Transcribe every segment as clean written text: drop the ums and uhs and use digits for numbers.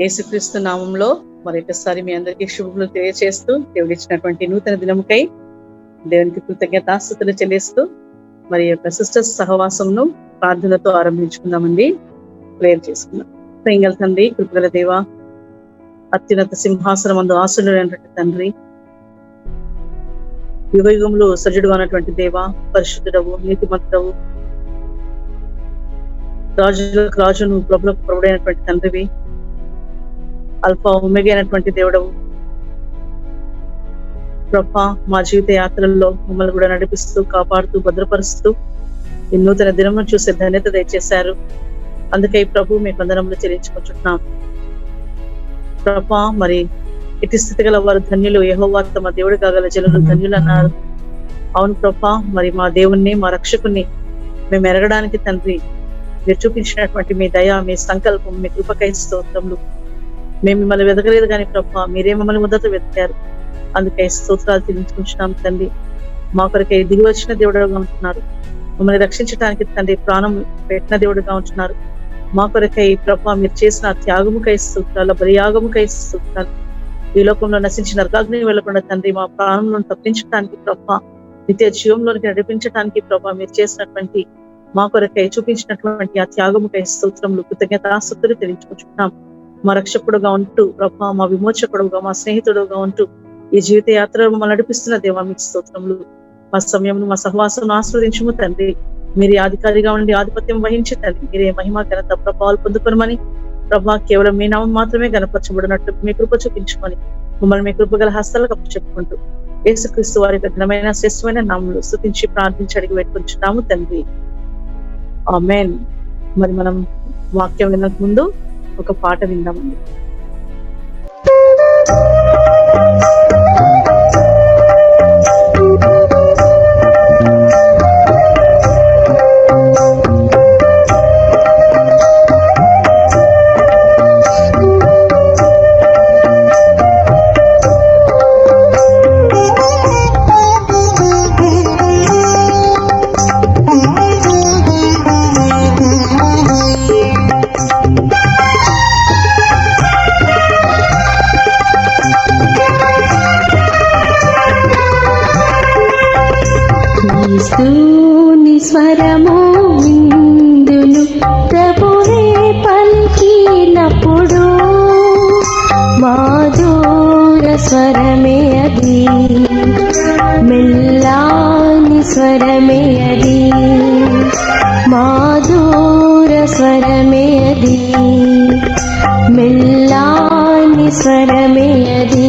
యేసుక్రీస్తు నామంలో మరొకసారి మీ అందరికీ శుభములు తెలియజేస్తూ దేవుడు ఇచ్చినటువంటి నూతన దినముకై దేవునికి కృతజ్ఞతాస్తుతులు చెల్లిస్తూ మరి యొక్క సిస్టర్స్ సహవాసంను ప్రార్థనతో ఆరంభించుకుందామండి. ప్రేయర్ చేసుకుందాం. ప్రేంగల తండ్రి, కృపగల దేవ, అత్యున్నత సింహాసనం అందు ఆసీనుడైనటువంటి తండ్రి, యుగయుగంలో సజుడుగా ఉన్నటువంటి దేవ, పరిశుద్ధుడవు, నీతిమంతుడవు, రాజులకు రాజును, ప్రభులకు ప్రభుడైనటువంటి తండ్రివి, అల్ఫా ఒమేగా అయినటువంటి దేవుడవు ప్రభా, మా జీవిత యాత్రల్లో మమ్మల్ని కూడా నడిపిస్తూ, కాపాడుతూ, భద్రపరుస్తూ ఈ నూతన దినమును చూసే ధన్యత దయచేశారు. అందుకే ప్రభు మీ వందనములు చెల్లించుకుంటున్నాం ప్రభా. మరి ఇటు స్థితి గల వారు ధన్యులు, యెహోవా తమ దేవుడు కాగల జనులు ధన్యులు అన్నారు. అవును ప్రభా, మరి మా దేవుణ్ణి, మా రక్షకుని మేము ఎరగడానికి తండ్రి మీరు చూపించినటువంటి మీ దయ, మీ సంకల్పం, మీ కృపకై స్తోత్రములు. మేము మిమ్మల్ని వెతకలేదు కానీ ప్రభా, మీరే మమ్మల్ని మొదట వెతికారు. అందుకే స్తోత్రాలు చెల్లించుకుంటున్నాం తండ్రి. మా కొరకై దిగి వచ్చిన దేవుడుగా ఉంటున్నారు. మమ్మల్ని రక్షించడానికి తండ్రి ప్రాణం పెట్టిన దేవుడుగా ఉంటున్నారు. మా కొరకై ప్రభా మీరు చేసిన త్యాగముకై స్తోత్రాలు, బలియాగముకై స్తోత్రాలు. ఈ లోకంలో నశించిన నరకాగ్ని వెళ్ళకుండా తండ్రి మా ప్రాణంలో తప్పించడానికి ప్రభా, నిత్య జీవంలోనికి నడిపించడానికి ప్రభా మీరు చేసినటువంటి మా కొరకై చూపించినటువంటి ఆ త్యాగముకై స్తోత్రములు, కృతజ్ఞతాస్తుతులు తెలియజేసుకుంటున్నాం. మా రక్షకుడుగా ఉంటూ ప్రభా, మా విమోచకుడుగా, మా స్నేహితుడుగా ఉంటూ ఈ జీవిత యాత్ర మమ్మల్ని నడిపిస్తున్న దేవా మీకు స్తోత్రములు. మా సమయంలో మా సహవాసం ఆస్వాదించము తండ్రి. మీరు అధికారిగా ఉండి ఆధిపత్యం వహించి తండ్రి మీరే మహిమ ఘనత ప్రభావాలు పొందుకోనమని ప్రభా, కేవలం మీ నామం మాత్రమే గణపరచబడినట్టు మీ కృప చూపించుకొని మమ్మల్ని మీ కృపగల హస్తాలకు అప్పచెప్పుకుంటూ యేసుక్రీస్తు వారి ఘనమైన శ్రేష్టమైన నామములో స్తుతించి ప్రార్థించి అడిగి పెట్టుకుంటున్నాము తండ్రి. ఆమేన్. మరి మనం వాక్యం వినక ముందు ఒక పాట విందామండి. క్రీస్తుని స్వరము విందును ప్రభువే పలికినప్పుడు మాధుర స్వరమే అది, మెల్లాని స్వరమే అది, మాధుర స్వరమే అది, మెల్లాని స్వరమే అది.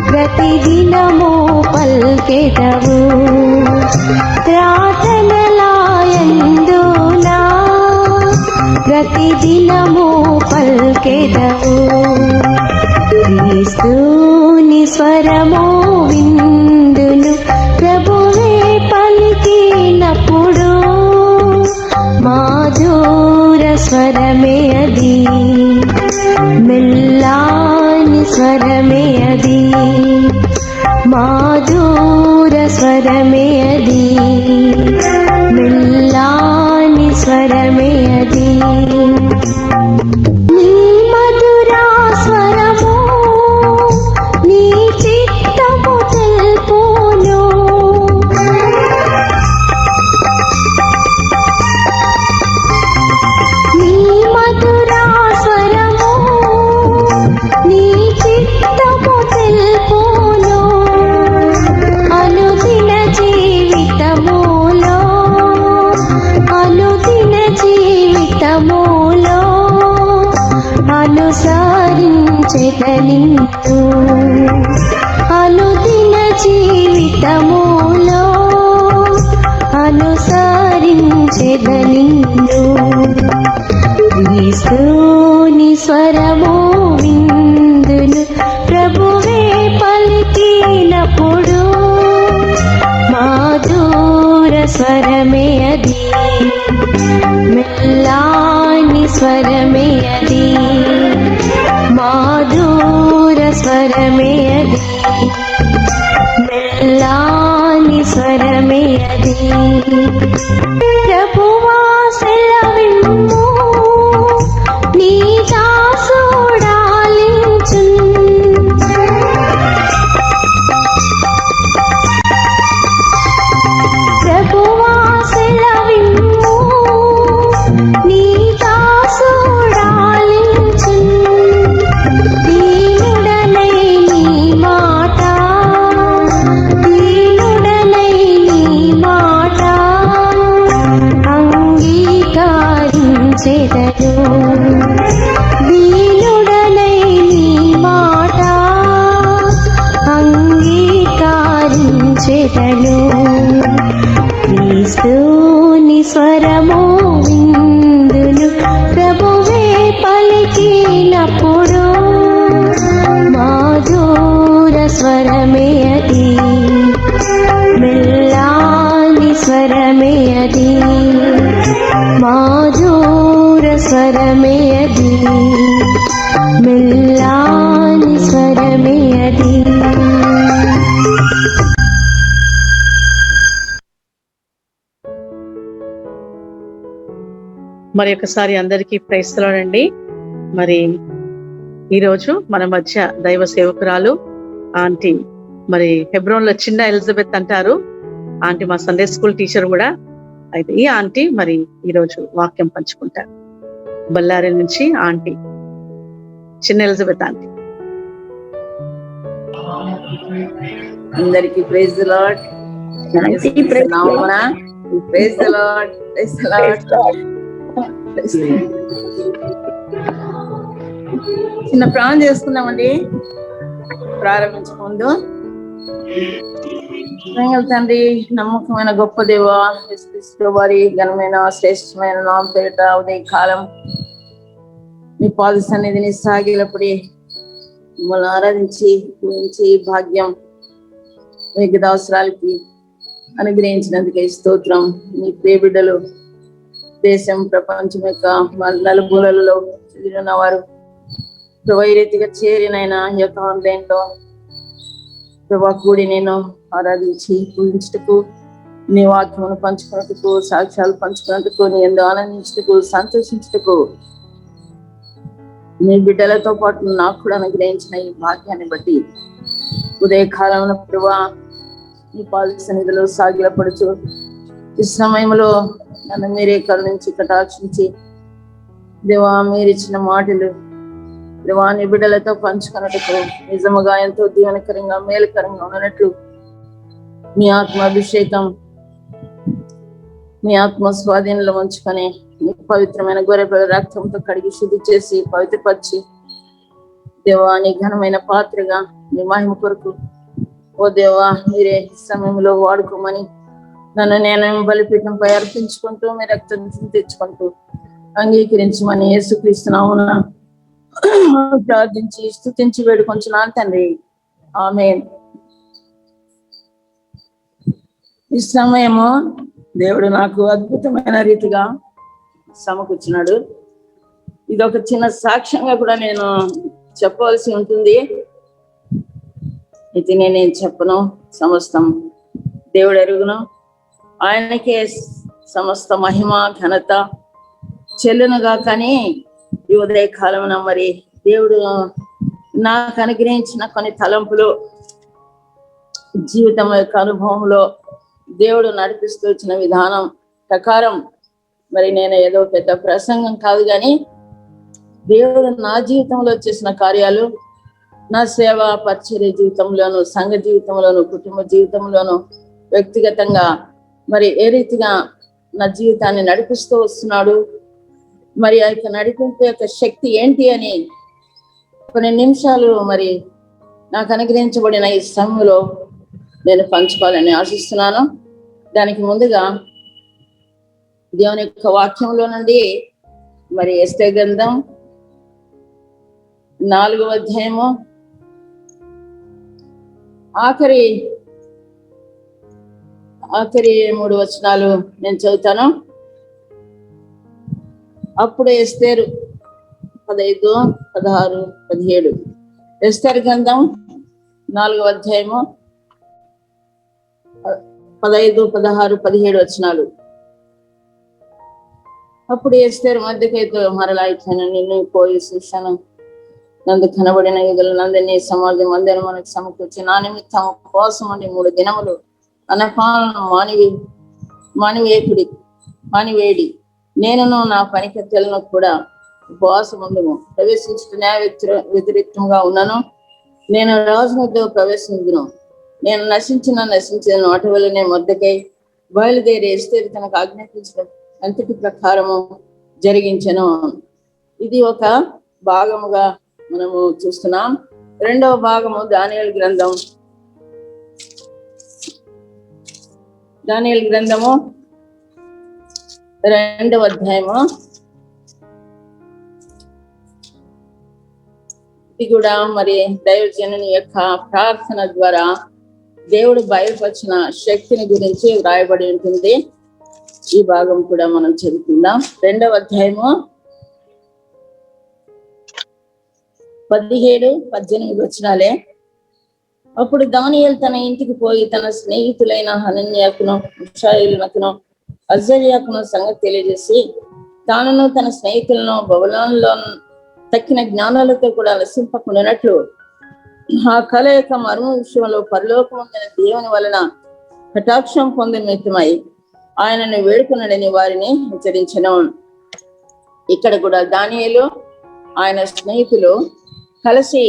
ప్రతిదినము పల్కెదవు ప్రార్థనలాయందునా, ప్రతిదినము పల్కెదవు. క్రీస్తుని స్వరము విందును ప్రభువే పలికినప్పుడు మాధుర స్వరమే అది, మెల్లాని స్వరమే అది, మాధుర స్వరమే అది, మెల్లాని స్వరమే అది. నీ మధుర స్వరము నీ చిత్తము తెలుపును, నీ మధుర స్వరము నీ చిత్తము తెలుపును. అనుదిన జీవితములో, అనుదిన జీవితములో అనుసరించెదనిన్ను, అనుదిన జీవితములో అనుసరించెదనిన్ను. క్రీస్తుని స్వరము విందును ప్రభువే పలికినప్పుడు మధుర స్వరమే అది, మెల్లాని స్వరమే అది, మధుర స్వరమే అది, మెల్లాని స్వరమే అది. ప్రభువా సెలవిమ్ము, నీ దాసుడాలించున్. ప్రభువా సెలవిమ్ము, నీ దాసుడాలించున్. దీనుడనై నీ మాట, దీనుడనై నీ మాట అంగీకరించెదను. దీనుడనై నీ మాట అంగీకరించెదను. క్రీస్తుని స్వరము విందును ప్రభువే పలికినప్పుడు మధుర స్వరమే అది, మెల్లాని స్వరమే అది, మధుర స్వరమే అది, మెల్లాని స్వరమే అది. మరి ఒకసారి అందరికీ ప్రైజ్ ది లార్డ్ అండి. మరి ఈరోజు మన మధ్య దైవ సేవకురాలు ఆంటీ, మరి హెబ్రోన్లో చిన్న ఎలిజబెత్ అంటారు. ఆంటీ మా సండే స్కూల్ టీచర్ కూడా. అయితే ఈ ఆంటీ మరి ఈరోజు వాక్యం పంచుకుంటారు. బళ్ళారి నుంచి ఆంటీ, చిన్న ఎలిజబెత్ ఆంటీ. అందరికి praise the Lord. Praise the Lord. Praise the Lord. చిన్న ప్రార్థన చేసుకుందామండి ప్రారంభించక ముందు. తండ్రి, నమ్మకమైన గొప్ప దేవ, యేసుక్రీస్తు వారి ఘనమైన శ్రేష్టమైన నామం పేరిట ఉదయ కాలం మీ పాద సన్నిధిని సాగిలపడి మిమ్మల్ని ఆరాధించి పూజించి భాగ్యం మీకు దాసరాలకి అనుగ్రహించినందుకే స్తోత్రం. మీ ప్రియ బిడ్డలు దేశం ప్రపంచం యొక్క నలుమూలలలో చెందిన వారు ప్రభు ఈ రీతిగా చేరినైనా ఈ యొక్క ఆన్లైన్లో ప్రభా కూడి నేను ఆరాధించి పూజించుటకు, నీ వాక్యమును పంచుకున్నట్టుకు, సాక్ష్యాలు పంచుకున్నట్టుకు, నీ ఎందు ఆనందించుటకు, సంతోషించుటకు నీ బిడ్డలతో పాటు నాకు కూడా అనుగ్రహించిన ఈ భాగ్యాన్ని బట్టి ఉదయకాలంలో ప్రభా నీ పాద సన్నిధిలో సాగిలపడుచు ఈ సమయంలో నన్ను మీరే కరుణించి కటాక్షించి దేవా మీరిచ్చిన మాటలు దేవా నీ బిడ్డలతో పంచుకున్నట్టుకు నిజముగా ఎంతో దీవెనకరంగా మేలుకరంగా ఉన్నట్లు మీ ఆత్మ అభిషేకం, మీ ఆత్మ స్వాధీనంలో ఉంచుకొని మీ పవిత్రమైన గొర్రెపిల్ల రక్తంతో కడిగి శుద్ధి చేసి పవిత్రపరిచి దేవా నీ ఘనమైన పాత్రగా మీ మహిమ కొరకు ఓ దేవా మీరే సమయంలో వాడుకోమని నన్ను నేను బలిపీఠంపై అర్పించుకుంటూ మీ రక్తం తెచ్చుకుంటూ అంగీకరించమని యేసుక్రీస్తు నామమున ప్రార్థించి స్తుతించి వేడుకొంచున్నాను తండ్రి. ఆమేన్. ఈ సమయము దేవుడు నాకు అద్భుతమైన రీతిగా సమకూర్చున్నాడు. ఇది ఒక చిన్న సాక్ష్యంగా కూడా నేను చెప్పవలసి ఉంటుంది. అయితే నేనేం చెప్పను, సమస్తం దేవుడు ఎరుగును. ఆయనకే సమస్త మహిమ ఘనత చెల్లునుగా. కానీ ఈ ఉదయ కాలమున మరి దేవుడు నాకు అనుగ్రహించిన కొన్ని తలంపులు, జీవితం యొక్క అనుభవంలో దేవుడు నడిపిస్తూ వచ్చిన విధానం ప్రకారం మరి నేను ఏదో పెద్ద ప్రసంగం కాదు, కానీ దేవుడు నా జీవితంలో చేసిన కార్యాలు, నా సేవ పరిచర్య జీవితంలోను, సంఘ జీవితంలోను, కుటుంబ జీవితంలోను, వ్యక్తిగతంగా మరి ఏ రీతిగా నా జీవితాన్ని నడిపిస్తూ వస్తున్నాడు, మరి ఆ యొక్క నడిపింపు యొక్క శక్తి ఏంటి అని కొన్ని నిమిషాలు మరి నాకు అనుగ్రహించబడిన ఈ సమయంలో నేను పంచుకోవాలని ఆశిస్తున్నాను. దానికి ముందుగా దేవుని యొక్క వాక్యంలో నుండి మరి ఎస్తేర్ గ్రంథం 4వ అధ్యాయము ఆఖరి 3 వచనాలు నేను చదువుతాను. అప్పుడు ఎస్తేరు 15, 16, 17. ఎస్తేరు గ్రంథం 4వ అధ్యాయము 15, 16, 17 వచనాలు. అప్పుడు ఎస్తేరు మధ్యకైతే మరలా ఇచ్చాను, నిన్ను పోయి చూశాను, నందు కనబడిన యుగలు నందని సమాధి మందిరం మనకు సమకూర్చి నా నిమిత్తం ఉపవాసం అండి 3 దినములు అనపాలను మానివేడి నేనును నా పనికత్తెలను కూడా ఉపవాసం ఉండము. ప్రవేశించిన న్యాయ వ్యతిరేకంగా ఉన్నాను. నేను రాజునతో ప్రవేశించును. నేను నశించిన వాటి వల్లనే మొద్దకై బయలుదేరి ఎస్తేరు తనకు ఆజ్ఞాపించిన అంతటి ప్రకారము జరిగించను. ఇది ఒక భాగముగా మనము చూస్తున్నాం. 2వ భాగము దానియేలు గ్రంథము 2వ అధ్యాయము. ఇది కూడా మరి దైవజనుని యొక్క ప్రార్థన ద్వారా దేవుడు బయలుపరిచిన శక్తిని గురించి వ్రాయబడి ఉంటుంది. ఈ భాగం కూడా మనం చదువుకుందాం. 2వ అధ్యాయము 17, 18 వచనాలే. అప్పుడు దానియేలు తన ఇంటికి పోయి తన స్నేహితులైన హనన్యాకును, మిషాయేలునకును, అజర్యాకును సంగతి తెలియజేసి తానును తన స్నేహితులను బబులోనులో తక్కిన జ్ఞానాలతో కూడా నశింపకుండానట్లు ఆ కళ యొక్క మర్మ విషయంలో పరలోకముందిన దేవుని వలన కటాక్షం పొందిన నిమిత్తమై ఆయనను వేడుకున్నాడని వారిని హెచ్చరించెను. ఇక్కడ కూడా దానియేలు ఆయన స్నేహితులు కలిసి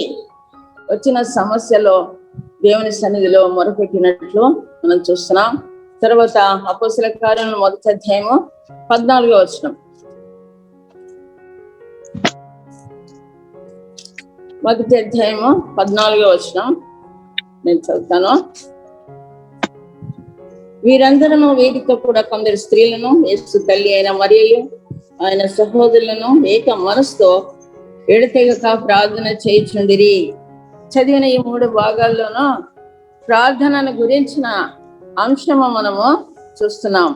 వచ్చిన సమస్యలో దేవుని సన్నిధిలో మొరపెట్టినట్లు మనం చూస్తున్నాం. తర్వాత అపోస్తల కార్యములు 1వ అధ్యాయము 14వ వచనం. 1వ అధ్యాయము 14వ వచనం నేను చదువుతాను. వీరందరూ వీరితో కూడా కొందరు స్త్రీలను, యేసు తల్లి అయిన మరియయు ఆయన సహోదరులను ఏక మనసుతో ఎడతెగక ప్రార్థన చేయుచుండిరి. చదివిన ఈ 3 భాగాల్లోనూ ప్రార్థనను గురించిన అంశము మనము చూస్తున్నాం.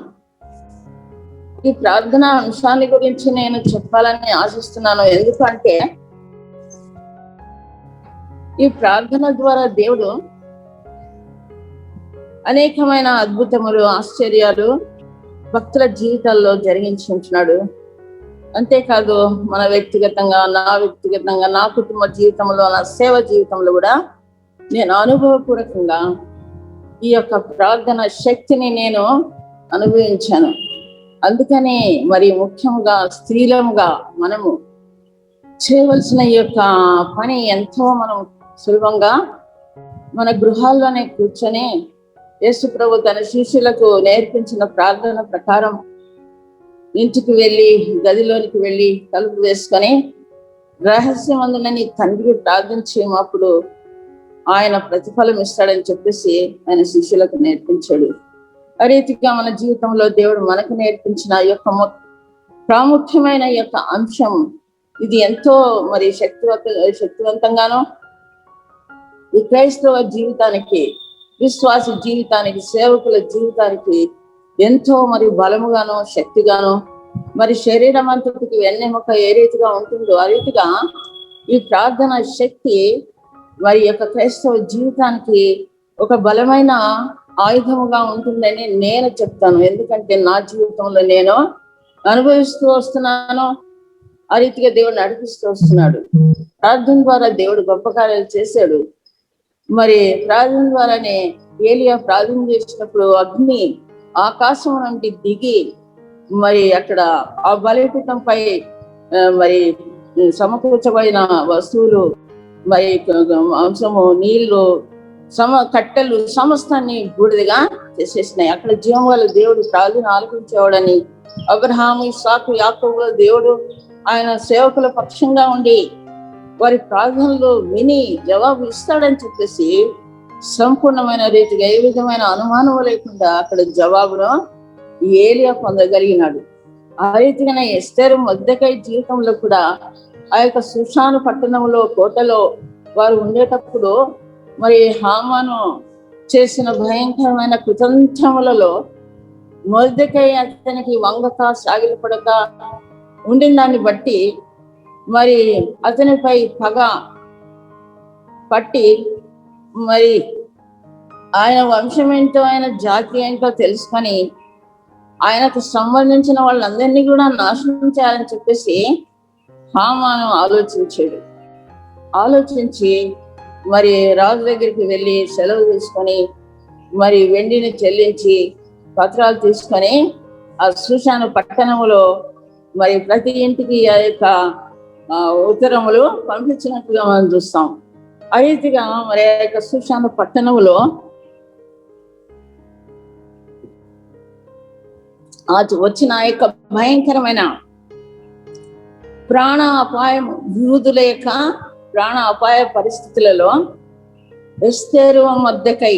ఈ ప్రార్థన అంశాన్ని గురించి నేను చెప్పాలని ఆశిస్తున్నాను. ఎందుకంటే ఈ ప్రార్థన ద్వారా దేవుడు అనేకమైన అద్భుతములు, ఆశ్చర్యాలు భక్తుల జీవితాల్లో జరిగించి ఉంటున్నాడు. అంతేకాదు మన వ్యక్తిగతంగా, నా కుటుంబ జీవితంలో, నా సేవ జీవితంలో కూడా నేను అనుభవపూర్వకంగా ఈ యొక్క ప్రార్థన శక్తిని నేను అనుభవించాను. అందుకని మరి ముఖ్యంగా స్త్రీలముగా మనము చేయవలసిన ఈ యొక్క పని ఎంతో మనం సులభంగా మన గృహాల్లోనే కూర్చొని యేసు ప్రభు తన శిష్యులకు నేర్పించిన ప్రార్థన ప్రకారం ఇంటికి వెళ్ళి, గదిలోనికి వెళ్ళి తలుపు వేసుకొని రహస్యమందున నీ తండ్రికి ప్రార్థించేటప్పుడు ఆయన ప్రతిఫలం ఇస్తాడని చెప్పేసి ఆయన శిష్యులకు నేర్పించాడు. ఆ రీతిగా మన జీవితంలో దేవుడు మనకు నేర్పించిన ఈ యొక్క ప్రాముఖ్యమైన ఈ యొక్క అంశం ఇది ఎంతో మరి శక్తివంతంగానో ఈ క్రైస్తవ జీవితానికి, విశ్వాస జీవితానికి, సేవకుల జీవితానికి ఎంతో మరి బలముగానో శక్తిగానో మరి శరీరం అంతటికి వెన్నెముక ఏ రీతిగా ఉంటుందో ఆ రీతిగా ఈ ప్రార్థన శక్తి మరి యొక్క క్రైస్తవ జీవితానికి ఒక బలమైన ఆయుధముగా ఉంటుందని నేను చెప్తాను. ఎందుకంటే నా జీవితంలో నేను అనుభవిస్తూ వస్తున్నాను. ఆ రీతిగా దేవుడు నడిపిస్తూ వస్తున్నాడు. ప్రార్థన ద్వారా దేవుడు గొప్ప కార్యాలు చేశాడు. మరి ప్రార్థన ద్వారానే ఏలియా ప్రార్థన చేసినప్పుడు అగ్ని ఆకాశం నుండి దిగి మరి అక్కడ ఆ బలిపీఠంపై మరి సమకూర్చబడిన వస్తువులు, మరి మాంసము, నీళ్లు, కట్టెలు సమస్తాన్ని బూడిదగా చేసేసినాయి. అక్కడ జీవం వల్ల దేవుడు ప్రార్థన ఆలకించేవాడని అబ్రహాము, ఇస్సాకు, యాకోబుల దేవుడు ఆయన సేవకుల పక్షంగా ఉండి వారి ప్రార్థనలు విని జవాబు ఇస్తాడని చెప్పేసి సంపూర్ణమైన రీతిగా ఏ విధమైన అనుమానం లేకుండా అక్కడ జవాబును ఏలియా పొందగలిగినాడు. ఆ రీతిగానే ఎస్తేరు మొర్దెకై జీవితంలో కూడా ఆ యొక్క సుషాను పట్టణంలో కోటలో వారు ఉండేటప్పుడు మరి హామాను చేసిన భయంకరమైన కుతంత్రములలో మొర్దెకై అతనికి వంగక సాగిలపడక ఉండిన దాన్ని బట్టి మరి అతనిపై పగ పట్టి మరి ఆయన వంశం ఏంటో ఆయన జాతి ఏంటో తెలుసుకొని ఆయనకు సంబంధించిన వాళ్ళందరినీ కూడా నాశనం చేయాలని చెప్పేసి హామాను ఆలోచించి మరి రాజు దగ్గరికి వెళ్ళి సెలవు తీసుకొని మరి వెండిని చెల్లించి పత్రాలు తీసుకొని ఆ షూషాను పట్టణములో మరి ప్రతి ఇంటికి ఆ యొక్క ఉత్తరములు పంపించినట్టుగా మనం చూస్తాం. అయితేగా మరి ఆ యొక్క షూషాను పట్టణములో వచ్చిన ఆ యొక్క భయంకరమైన ప్రాణ అపాయం, యూదుల యొక్క ప్రాణ అపాయ పరిస్థితులలో ఎస్తేరు మొర్దెకై,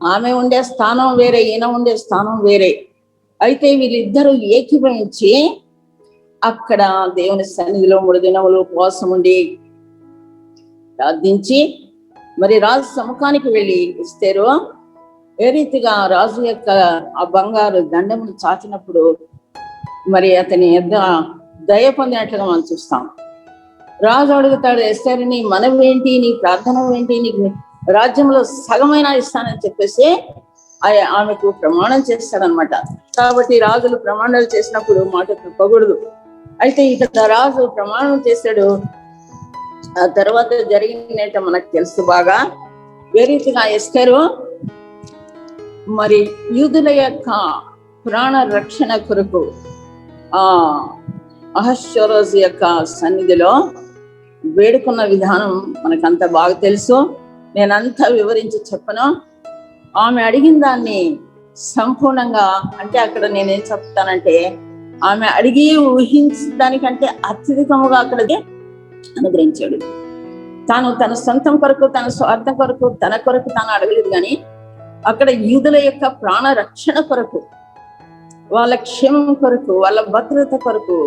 ఆమె ఉండే స్థానం వేరే, ఈయన ఉండే స్థానం వేరే. అయితే వీళ్ళిద్దరూ ఏకీభవించి అక్కడ దేవుని సన్నిధిలో 3 దినములు ఉపవాసం ఉండి ప్రార్థించి మరి రాజు సముఖానికి వెళ్ళి ఎస్తేరు ఏ రీతిగా రాజు యొక్క ఆ బంగారు దండమును చాచినప్పుడు మరి అతని యొద్ద దయ పొందినట్లుగా మనం చూస్తాం. రాజు అడుగుతాడు ఎస్తేరుని, మనవేంటి, నీ ప్రార్థన ఏంటి, నీకు రాజ్యంలో సగమైనా ఇస్తానని చెప్పేసి ఆమెకు ప్రమాణం చేస్తాడనమాట. కాబట్టి రాజులు ప్రమాణాలు చేసినప్పుడు మాట తప్పకూడదు. అయితే ఇక్కడ రాజు ప్రమాణం చేశాడు. ఆ తర్వాత జరిగిందంటే మనకు తెలుసు బాగా. ఏ రీతిగా ఎస్తేరు మరి యూదుల యొక్క ప్రాణ రక్షణ కొరకు ఆ అహష్వేరోషు యొక్క సన్నిధిలో వేడుకున్న విధానం మనకంత బాగా తెలుసు. నేనంతా వివరించి చెప్పను. ఆమె అడిగిన దాన్ని సంపూర్ణంగా, అంటే అక్కడ నేనేం చెప్తానంటే ఆమె అడిగి ఊహించడానికంటే అత్యధికముగా అక్కడికి అనుగ్రహించాడు. తాను తన సొంతం కొరకు, తన స్వార్థం కొరకు, తన కొరకు తాను అడగలేదు, కానీ అక్కడ యూదుల యొక్క ప్రాణ రక్షణ కొరకు, వాళ్ళ క్షేమం కొరకు, వాళ్ళ భద్రత కొరకు,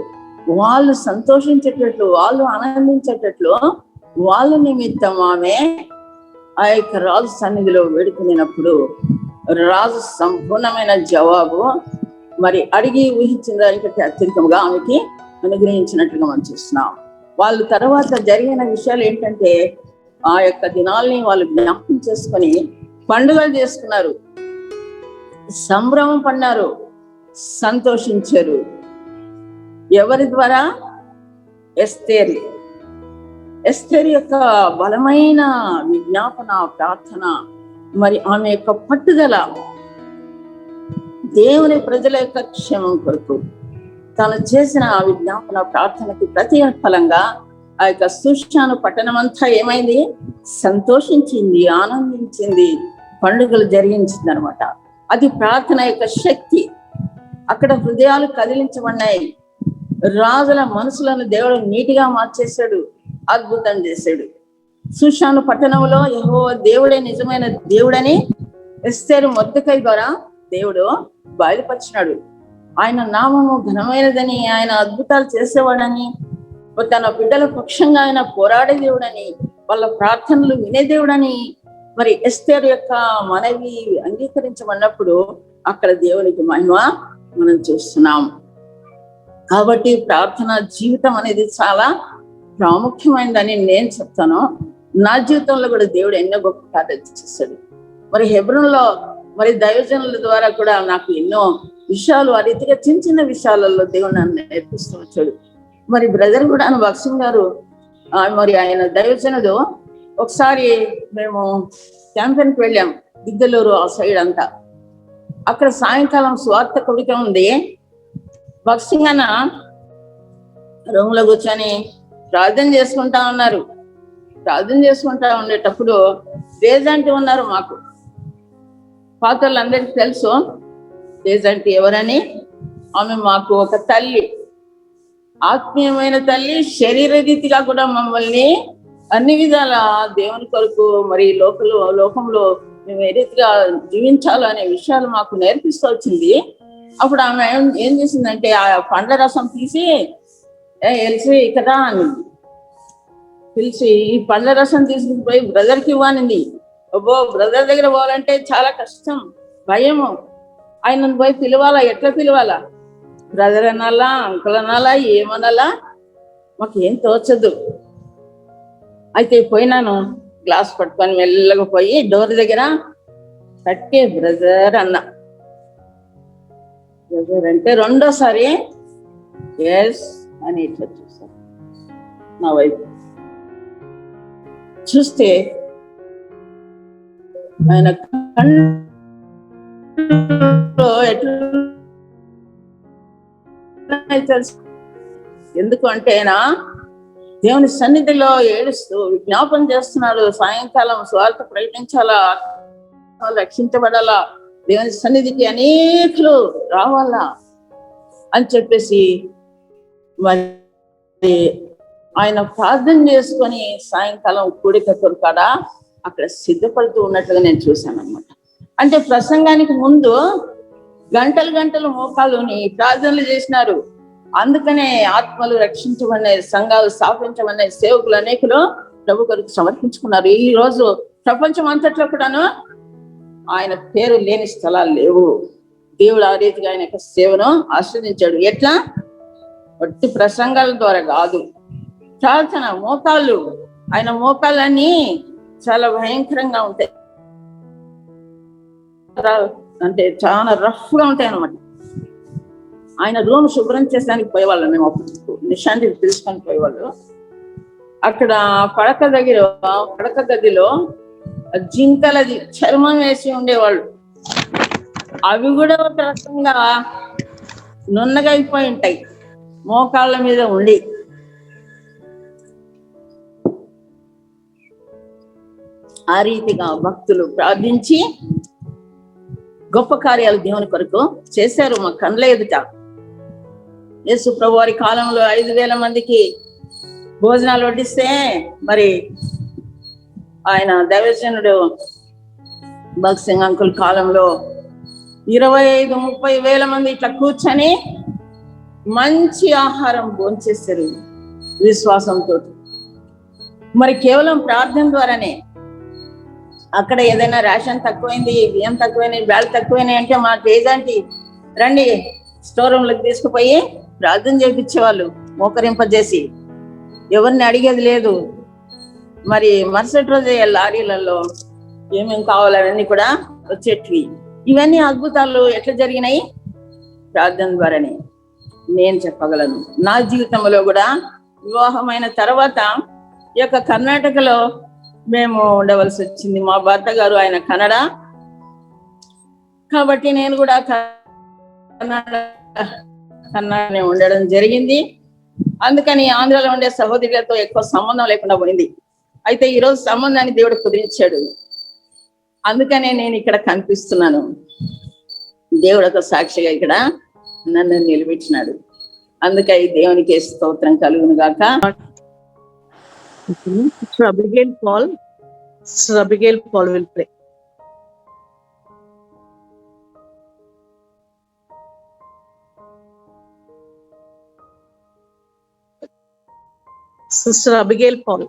వాళ్ళు సంతోషించేటట్లు, వాళ్ళు ఆనందించేటట్లు వాళ్ళ నిమిత్తం ఆమె ఆ యొక్క రాజు సన్నిధిలో వేడుకునేటప్పుడు రాజు సంపూర్ణమైన జవాబు మరి అడిగి ఊహించిన దానికంటే అత్యధికంగా ఆమెకి అనుగ్రహించినట్లుగా మనం చూస్తున్నాం. వాళ్ళు తర్వాత జరిగిన విషయాలు ఏంటంటే ఆ యొక్క దినాల్ని వాళ్ళు జ్ఞాపకం చేసుకొని పండుగలు చేసుకున్నారు, సంభ్రమం పడినారు, సంతోషించారు. ఎవరి ద్వారా? ఎస్తేరు యొక్క బలమైన విజ్ఞాపన, ప్రార్థన, మరి ఆమె యొక్క పట్టుదల, దేవుని ప్రజల యొక్క క్షేమం కొరకు తాను చేసిన ఆ విజ్ఞాపన ప్రార్థనకి ప్రతిఫలంగా ఆ యొక్క షూషాను పట్టణం అంతా ఏమైంది? సంతోషించింది, ఆనందించింది, పండుగలు జరిగించింది అనమాట. అది ప్రార్థన యొక్క శక్తి. అక్కడ హృదయాలు కదిలించబడినాయి. రాజుల మనసులను దేవుడు నీటిగా మార్చేశాడు, అద్భుతం చేశాడు. షూషాను పట్టణంలో యెహోవా దేవుడే నిజమైన దేవుడని ఎస్తేరు మొర్దెకై ద్వారా దేవుడు బయలుపరిచినాడు. ఆయన నామము ఘనమైనదని, ఆయన అద్భుతాలు చేసేవాడని, తన బిడ్డల పక్షంగా ఆయన పోరాడే దేవుడని, వాళ్ళ ప్రార్థనలు వినే దేవుడని మరి ఎస్తేరు యొక్క మనవి అంగీకరించబడినప్పుడు అక్కడ దేవునికి మహిమ మనం చూస్తున్నాం. కాబట్టి ప్రార్థన జీవితం అనేది చాలా ప్రాముఖ్యమైనదని నేను చెప్తాను. నా జీవితంలో కూడా దేవుడు ఎన్నో గొప్ప కార్యాలు చేశాడు. మరి హెబ్రోన్లో మరి దైవజనుల ద్వారా కూడా నాకు ఎన్నో విషయాలు, ఆ రీతిగా చిన్న చిన్న విషయాలలో దేవుడు నన్ను నేర్పిస్తూ వచ్చాడు. మరి బ్రదర్ కూడా భక్సింగ్ గారు మరి ఆయన దైవజనుడు, ఒకసారి మేము క్యాంపెయిన్కి వెళ్ళాం, గిద్దలూరు ఆ సైడ్ అంతా. అక్కడ సాయంకాలం స్వార్థ కూడిక ఉంది. భక్సింగ్ అన్న రూమ్ లో కూర్చొని ప్రార్థన చేసుకుంటా ఉన్నారు. ప్రార్థన చేసుకుంటా ఉండేటప్పుడు తేజంటి ఉన్నారు. మాకు పాత్రలందరికీ తెలుసు తేజంటి ఎవరని. ఆమె మాకు ఒక తల్లి, ఆత్మీయమైన తల్లి. శరీర రీతిగా కూడా మమ్మల్ని అన్ని విధాల దేవుని కొరకు మరి లోకంలో మేము ఏ రీతిగా జీవించాలో అనే విషయాలు మాకు నేర్పిస్తూ వచ్చింది. అప్పుడు ఆమె ఏం చేసిందంటే ఆ పండ్ల రసం తీసి ఎలిసి ఇక్కడ అని పిలిచి ఈ పళ్ళ రసం తీసుకుపోయి బ్రదర్కి ఇవ్వనింది. అబ్బో, బ్రదర్ దగ్గర పోవాలంటే చాలా కష్టం, భయము. ఆయనను పోయి పిలవాలా, ఎట్లా పిలవాలా? బ్రదర్ అనాలా, అంకుల్ అనాలా, ఏమనాలా మాకేం తోచదు. అయితే పోయినాను, గ్లాస్ పట్టుకొని మెల్లగా పోయి డోర్ దగ్గర కట్టే బ్రదర్ అన్నా. బ్రదర్ అంటే రెండోసారి ఎస్ అని ఇట్లా చూసాను. నా వైపు చూస్తే ఆయన ఎట్లా తెలుసు. ఎందుకు అంటేనా, దేవుని సన్నిధిలో ఏడుస్తూ విజ్ఞాపన చేస్తున్నాడు. సాయంకాలం స్వార్థ ప్రకటించాలా, రక్షించబడాలా, దేవుని సన్నిధికి అనేకులు రావాలా అని చెప్పేసి మరి ఆయన ప్రార్థన చేసుకొని సాయంకాలం కూడిక కొరకాడ అక్కడ సిద్ధపడుతూ ఉన్నట్లుగా నేను చూశాను అనమాట. అంటే ప్రసంగానికి ముందు గంటలు గంటలు మోకాలుని ప్రార్థనలు చేసినారు. అందుకనే ఆత్మలు రక్షించమనే, సంఘాలు స్థాపించమనే సేవకులు అనేకులు ప్రభు కొరకు సమర్పించుకున్నారు. ఈ రోజు ప్రపంచం అంతట్లో కూడాను ఆయన పేరు లేని స్థలాలు లేవు. దేవుడు ఆ రీతిగా ఆయన యొక్క సేవను ఆస్వాదించాడు. ఎట్లా? వట్టి ప్రసంగాల ద్వారా కాదు, ప్రార్థన, మోకాళ్ళు. ఆయన మోకాళ్ళన్నీ చాలా భయంకరంగా ఉంటాయి, అంటే చాలా రఫ్ గా ఉంటాయి అన్నమాట. ఆయన రూమ్ శుభ్రం చేసడానికి పోయేవాళ్ళం మేము. అప్పుడు నిశాంతి తెలుసుకొని పోయేవాళ్ళు. అక్కడ పడక గదిలో జింకలది చర్మం వేసి ఉండేవాళ్ళు. అవి కూడా ఒక రకంగా నున్నగా అయిపోయి ఉంటాయి మోకాళ్ళ మీద ఉండి. ఆ రీతిగా భక్తులు ప్రార్థించి గొప్ప కార్యాలు దేవుని కొరకు చేశారు మా కళ్ళ ఎదుట. యేసు ప్రభు వారి కాలంలో 5,000 మందికి భోజనాలు వడ్డిస్తే, మరి ఆయన దైవజనుడు భగత్ సింగ్ అంకుల్ కాలంలో 25-30 వేల మంది ఇట్లా కూర్చొని మంచి ఆహారం భోంచేస్తారు విశ్వాసంతో. మరి కేవలం ప్రార్థన ద్వారానే. అక్కడ ఏదైనా రేషన్ తక్కువైంది, బియ్యం తక్కువైనాయి, బ్యాల్ తక్కువైనాయి అంటే మా తేజాంటి రండి స్టోర్ రూమ్లకు తీసుకుపోయి ప్రార్థన చేయించేవాళ్ళు, మోకరింపజేసి. ఎవరిని అడిగేది లేదు. మరి మరుసటి రోజు లారీలలో ఏమేమి కావాలన్నీ కూడా వచ్చేటివి. ఇవన్నీ అద్భుతాలు ఎట్లా జరిగినాయి? ప్రార్థన ద్వారానే. నేను చెప్పగలను, నా జీవితంలో కూడా వివాహమైన తర్వాత ఈ యొక్క కర్ణాటకలో మేము ఉండవలసి వచ్చింది. మా భర్త గారు ఆయన కన్నడ కాబట్టి నేను కూడా కన్నడనే ఉండడం జరిగింది. అందుకని ఆంధ్రాలో ఉండే సహోదరులతో ఎక్కువ సంబంధం లేకుండా పోయింది. అయితే ఈరోజు సంబంధాన్ని దేవుడు కుదిరించాడు. అందుకనే నేను ఇక్కడ కనిపిస్తున్నాను. దేవుడు ఒక సాక్షిగా ఇక్కడ నన్ను నిలబెట్టినాడు. అందుకే ఈ దేవునికి స్తోత్రం కలుగును గాక. Abigail Paul will pray. Sister Abigail Paul.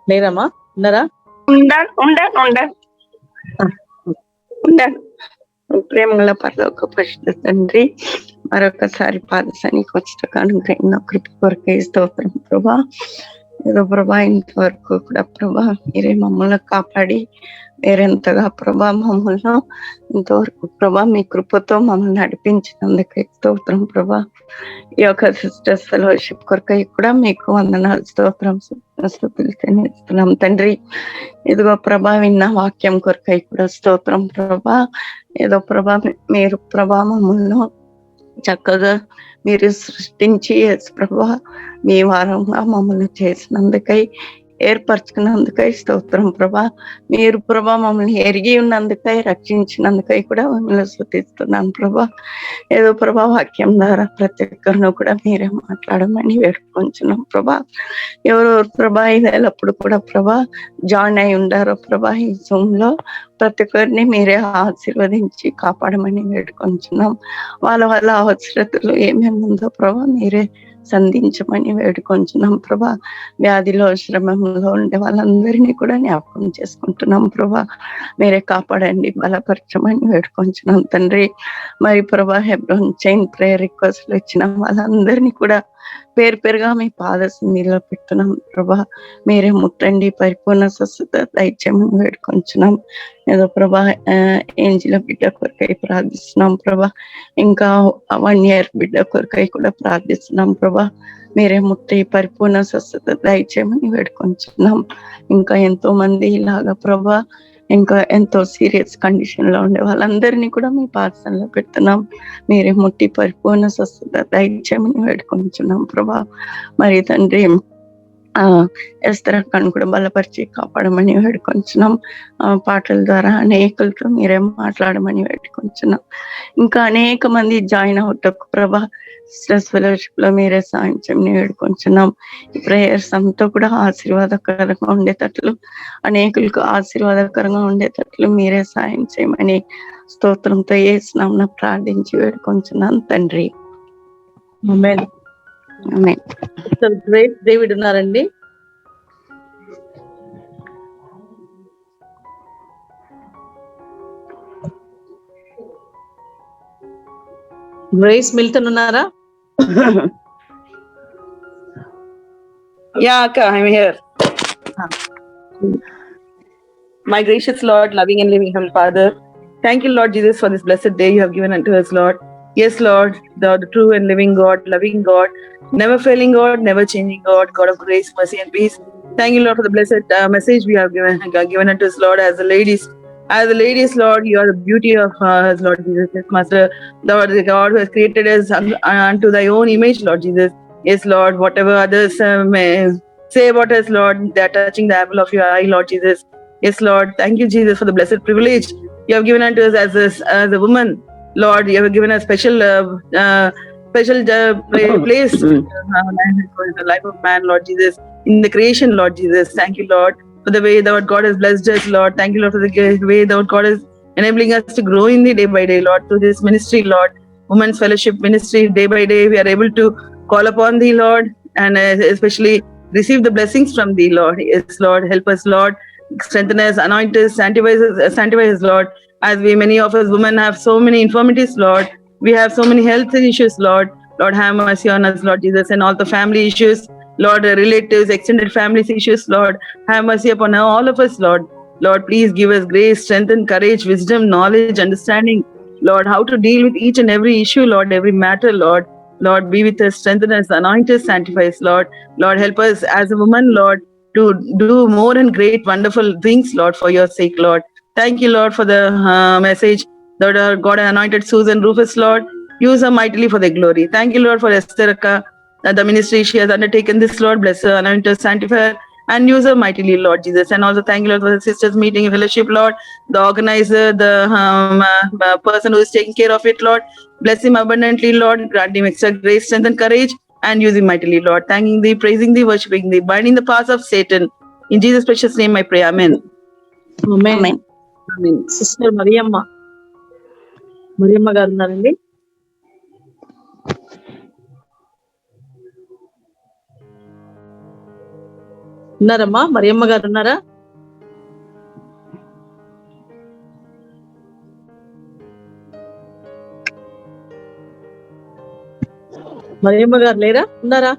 లేరమ్మా? ఉన్నారా? ఉండాను. ప్రేమగల పరలోక పరిశుద్ధ తండ్రి, మరొకసారి పాదశానికి వచ్చిన అనుగ్రహం కృప కొరకే స్తోత్రం ప్రభా. ఏదో ప్రభా ఇంతవరకు కూడా ప్రభా మీరే మమ్మల్ని కాపాడి వేరెంతగా ప్రభా మమ్మల్ని ఇంతవరకు ప్రభా మీ కృపతో మమ్మల్ని నడిపించినందుకే స్తోత్రం ప్రభా. ఈ యొక్క సిస్టర్స్ ఫెలోషిప్ కొరకై కూడా మీకు వందనాలు, స్తోత్రం స్తుతిస్తున్నాం తండ్రి. ఇదిగో ప్రభా విన్న వాక్యం కొరకై కూడా స్తోత్రం ప్రభా. ఏదో ప్రభా మీరు ప్రభా మమ్మల్ని చక్కగా మీరు సృష్టించి ప్రభా మీ వారంగా మమ్మల్ని చేసినందుకై, ఏర్పరచుకున్నందుకై స్తోత్రం ప్రభా. మీరు ప్రభా మమ్మల్ని ఎరిగి ఉన్నందుకై, రక్షించినందుకై కూడా మమ్మల్ని స్తుతిస్తున్నాను ప్రభా. ఏదో ప్రభా వాక్యం ద్వారా ప్రతి ఒక్కరిని కూడా మీరే మాట్లాడమని వేడుకొంచున్నాం ప్రభా. ఎవరెవరు ప్రభా ఇదేళ్ళప్పుడు కూడా ప్రభా జాయిన్ అయి ఉండారో ప్రభా ఈ జూమ్ లో ప్రతి ఒక్కరిని మీరే ఆశీర్వదించి కాపాడమని వేడుకొంచున్నాం. వాళ్ళ వాళ్ళ అవసరతలు ఏమేమి ఉందో ప్రభా మీరే సంధించమని వేడుకొంచున్నాం ప్రభా. వ్యాధిలో శ్రమంలో ఉండే వాళ్ళందరినీ కూడా జ్ఞాపకం చేసుకుంటున్నాం ప్రభా. మీరే కాపాడండి, బలపరచమని వేడుకొంచున్నాం తండ్రి. మరి ప్రభా హెబ్రోన్ చైన్ ప్రేయర్ రిక్వెస్ట్లు ఇచ్చిన వాళ్ళందరినీ కూడా పేరు పేరుగా మీ పాద సన్నిధిలో పెడుతున్నాం ప్రభా. మీరే ముట్టండి, పరిపూర్ణ స్వస్థత దయచేయమని వేడుకొంచున్నాం. ఏదో ప్రభా ఏంజిల బిడ్డ కొరకై ప్రార్థిస్తున్నాం ప్రభా. ఇంకా 1 year బిడ్డ కొరకై కూడా ప్రార్థిస్తున్నాం ప్రభా. మీరే ముట్టి పరిపూర్ణ స్వస్థత దయచేయమని వేడుకొంచున్నాం. ఇంకా ఎంతో మంది ఇలాగా ప్రభా ఇంకా ఎంతో సీరియస్ కండిషన్ లో ఉండే వాళ్ళందరినీ కూడా మీ పాదసంలో పెడుతున్నాం. మీరే ముట్టి పరిపూర్ణ స్వస్థత దయచేయమని వేడుకొంచున్నాం ప్రభా. మరి తండ్రి ఎస్తర్ అక్కను కూడా బలపరిచి కాపాడమని వేడుకొంచున్నాం. పాటల ద్వారా అనేకులతో మీరే మాట్లాడమని వేడుకొంచున్నాం. ఇంకా అనేక మంది జాయిన్ అవుటకు ప్రభా స్ట్రెస్ ఫెలోషిప్ లో మీరే సాయం చేయమని వేడుకొంచున్నాం. ఈ ప్రేయర్స్ అంతా కూడా ఆశీర్వాదకరంగా ఉండేటట్లు, అనేకులకు ఆశీర్వాదకరంగా ఉండేటట్లు మీరే సాయం చేయమని స్తోత్రంతో యేసునామమున ప్రార్థించి వేడుకొంచున్నాం తండ్రి. ఆమేన్. ఆమేన్. గ్రేట్ డేవిడ్ ఉన్నారండి. గ్రేస్ మిల్టన్ ఉన్నారా? Yeah, Akka, I'm here. My gracious Lord, loving and living Heavenly Father, thank you, Lord Jesus, for this blessed day you have given unto us, Lord. Yes, Lord, the true and living God, loving God, never failing God, never changing God, God of grace, mercy, and peace. Thank you, Lord, for the blessed message we have given unto us, Lord, as the ladies. As the ladies, Lord, you are the beauty of us, Lord Jesus, yes, Master, Lord, the God who has created us unto thy own image, Lord Jesus. Yes, Lord, whatever others may say about us, Lord, they are touching the apple of your eye, Lord Jesus. Yes, Lord, thank you, Jesus, for the blessed privilege you have given unto us as a woman. Lord, you have given a special place in the life of man, Lord Jesus, in the creation, Lord Jesus. Thank you, Lord, for the way the Lord God has blessed us, Lord. Thank you, Lord, for the way the Lord God is enabling us to grow in the day by day, Lord, through this ministry, Lord, Women's Fellowship Ministry. Day by day, we are able to call upon thee, Lord, and especially receive the blessings from thee, Lord. Yes, Lord, help us, Lord. Strengthen us, anoint us, sanctify us, Lord. As many of us women have so many infirmities, Lord. We have so many health issues, Lord. Lord, have mercy on us, Lord Jesus, and all the family issues, Lord, relatives, extended families issues, Lord. Have mercy upon all of us, Lord. Lord, please give us grace, strength, and courage, wisdom, knowledge, understanding, Lord, how to deal with each and every issue, Lord, every matter, Lord. Lord, be with us, strengthen us, anoint us, sanctify us, Lord. Lord, help us as a woman, Lord, to do more and great, wonderful things, Lord, for your sake, Lord. Thank you, Lord, for the message that God anointed Susan Rufus, Lord. Use her mightily for their glory. Thank you, Lord, for Esther Akka, the ministry she has undertaken this, Lord. Bless her, anoint her, sanctify her, and use her mightily, Lord Jesus. And also thank you, Lord, for the sisters meeting fellowship, Lord, the organizer, the person who is taking care of it, Lord. Bless him abundantly, Lord. Grant him extra grace, strength, and courage, and use him mightily, Lord. Thanking thee, praising thee, worshiping thee, binding the paths of Satan. In Jesus' precious name I pray. Amen. Amen. Sister Mariyamma గారు ఉన్నారండి. ఉన్నారమ్మా? మరియమ్మ గారు ఉన్నారా? మరియమ్మ గారు లేరా? ఉన్నారా?